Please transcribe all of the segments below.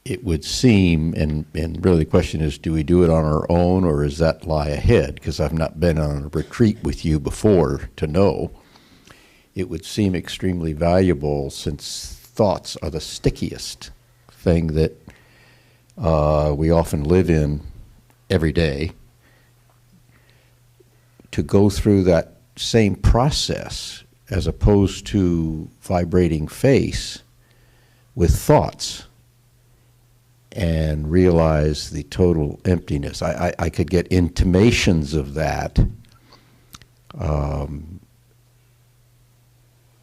it would seem, and really the question is, do we do it on our own, or does that lie ahead? Because I've not been on a retreat with you before to know. It would seem extremely valuable, since thoughts are the stickiest thing that we often live in every day, to go through that same process as opposed to vibrating face with thoughts and realize the total emptiness. I could get intimations of that,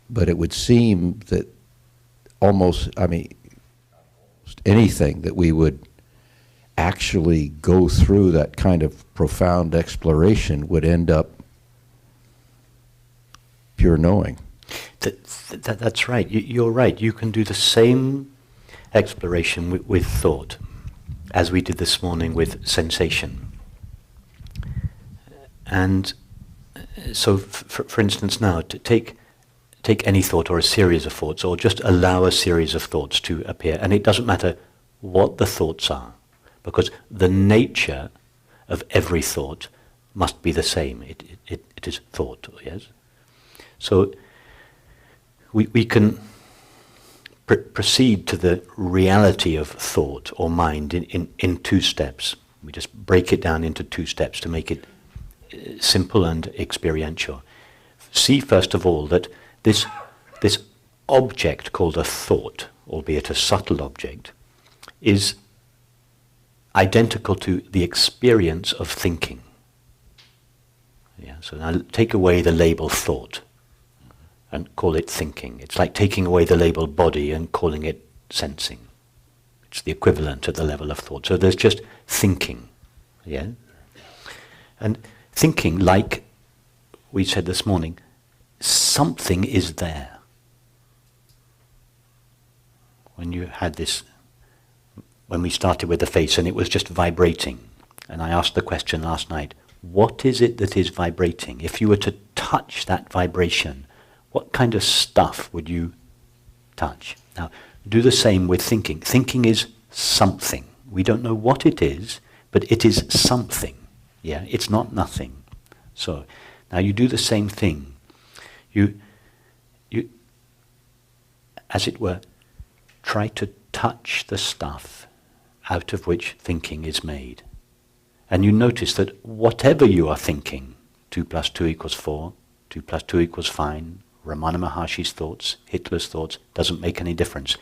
but it would seem that almost anything that we would actually go through that kind of profound exploration would end up pure knowing. That's right. You're right. You can do the same exploration with thought as we did this morning with sensation. And so, for instance, now, to take any thought or a series of thoughts, or just allow a series of thoughts to appear, and it doesn't matter what the thoughts are, because the nature of every thought must be the same. It is thought, yes? So we can proceed to the reality of thought or mind in two steps. We just break it down into two steps to make it simple and experiential. See, first of all, that this object called a thought, albeit a subtle object, is identical to the experience of thinking. Yeah, so now take away the label thought and call it thinking. It's like taking away the label body and calling it sensing. It's the equivalent at the level of thought. So there's just thinking. Yeah? And thinking, like we said this morning, something is there. When you had this, when we started with the face and it was just vibrating, and I asked the question last night, what is it that is vibrating? If you were to touch that vibration, what kind of stuff would you touch? Now, do the same with thinking. Thinking is something. We don't know what it is, but it is something. Yeah, it's not nothing. So, now you do the same thing. You, as it were, try to touch the stuff out of which thinking is made. And you notice that whatever you are thinking, 2 + 2 = 4, 2 + 2 = fine, Ramana Maharshi's thoughts, Hitler's thoughts, doesn't make any difference.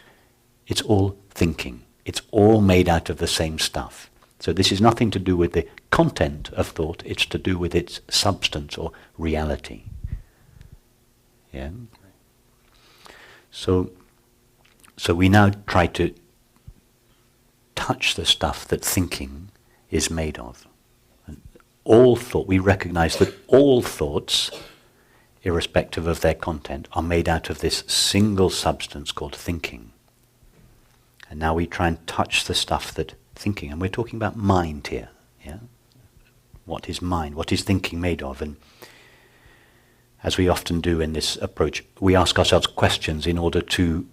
It's all thinking. It's all made out of the same stuff. So this is nothing to do with the content of thought, it's to do with its substance or reality. Yeah? So we now try to touch the stuff that thinking is made of. And all thought, we recognize that all thoughts, irrespective of their content, are made out of this single substance called thinking. And now we try and touch the stuff that thinking, and we're talking about mind here. Yeah? What is mind? What is thinking made of? And as we often do in this approach, we ask ourselves questions in order to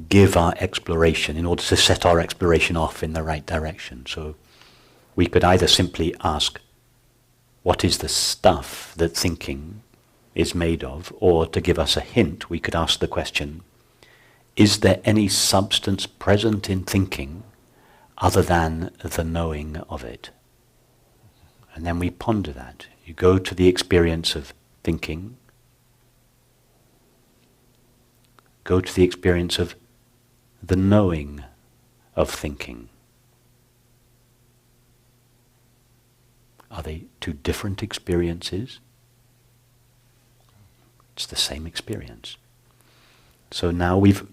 give our exploration, in order to set our exploration off in the right direction. So we could either simply ask, what is the stuff that thinking is made of? Or to give us a hint, we could ask the question, is there any substance present in thinking other than the knowing of it? And then we ponder that. You go to the experience of thinking, go to the experience of the knowing of thinking. Are they two different experiences? It's the same experience. So now we've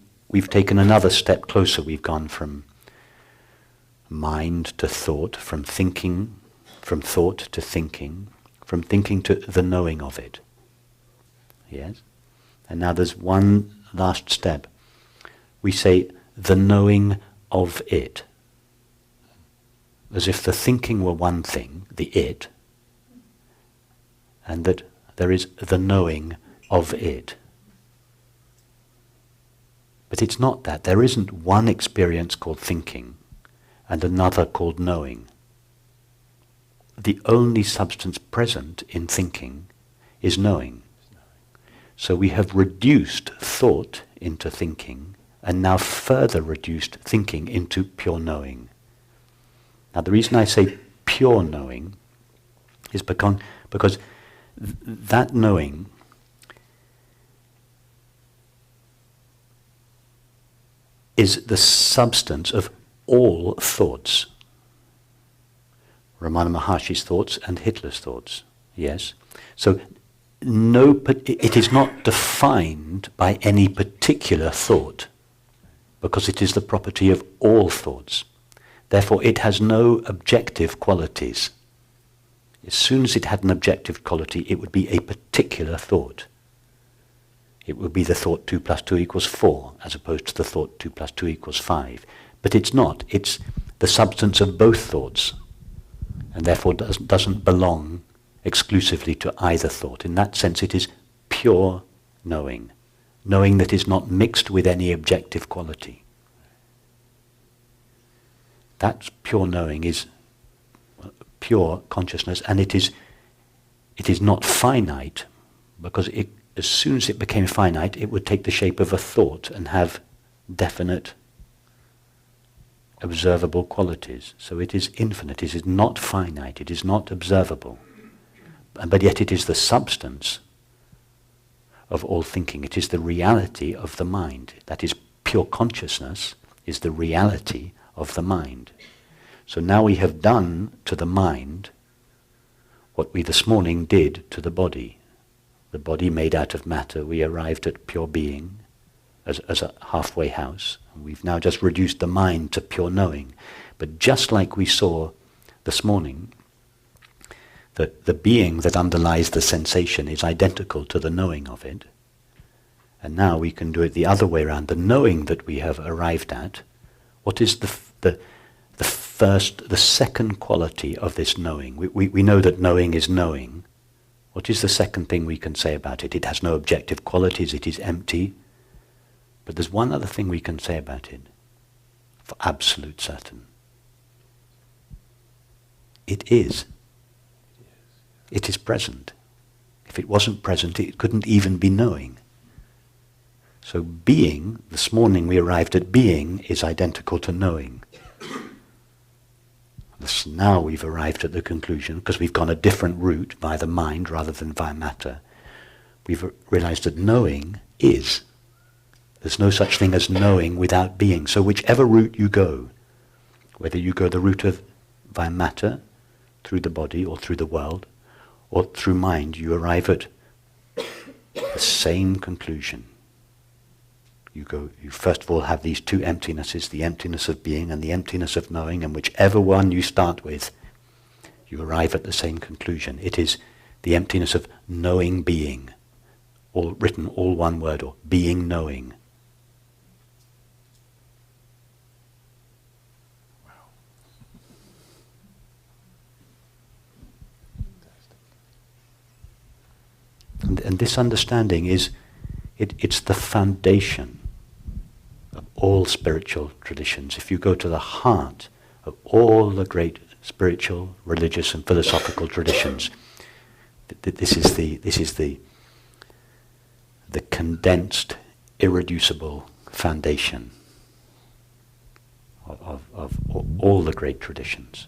taken another step closer. We've gone from mind to thought, from thought to thinking to the knowing of it. Yes? And now there's one last step. We say the knowing of it. As if the thinking were one thing, the it, and that there is the knowing of it. But it's not that. There isn't one experience called thinking and another called knowing. The only substance present in thinking is knowing. So we have reduced thought into thinking, and now further reduced thinking into pure knowing. Now the reason I say pure knowing is because that knowing is the substance of all thoughts. Ramana Maharshi's thoughts and Hitler's thoughts, yes? So it is not defined by any particular thought, because it is the property of all thoughts. Therefore, it has no objective qualities. As soon as it had an objective quality, it would be a particular thought. It would be the thought 2 + 2 = 4, as opposed to the thought 2 + 2 = 5. But it's not. It's the substance of both thoughts, and therefore doesn't belong exclusively to either thought. In that sense, it is pure knowing. Knowing that is not mixed with any objective quality. That pure knowing is pure consciousness, and it is not finite, because as soon as it became finite, it would take the shape of a thought and have definite observable qualities. So it is infinite, it is not finite, it is not observable. But yet it is the substance of all thinking. It is the reality of the mind. That is, pure consciousness is the reality of the mind. So now we have done to the mind what we this morning did to the body. The body made out of matter, we arrived at pure being as a halfway house. And we've now just reduced the mind to pure knowing. But just like we saw this morning, that the being that underlies the sensation is identical to the knowing of it. And now we can do it the other way around. The knowing that we have arrived at, what is the second quality of this knowing? We know that knowing is knowing. What is the second thing we can say about it? It has no objective qualities, it is empty. But there's one other thing we can say about it, for absolute certain. It is. It is present. If it wasn't present, it couldn't even be knowing. So being, this morning we arrived at being, is identical to knowing. Now we've arrived at the conclusion, because we've gone a different route via the mind rather than via matter. We've realized that knowing is. There's no such thing as knowing without being. So whichever route you go, whether you go the route of via matter, through the body or through the world, or through mind, you arrive at the same conclusion. You first of all have these two emptinesses, the emptiness of being and the emptiness of knowing, and whichever one you start with, you arrive at the same conclusion. It is the emptiness of knowing being, all written all one word, or being knowing. And this understanding it's the foundation of all spiritual traditions. If you go to the heart of all the great spiritual, religious and philosophical traditions, this is the condensed, irreducible foundation of all the great traditions.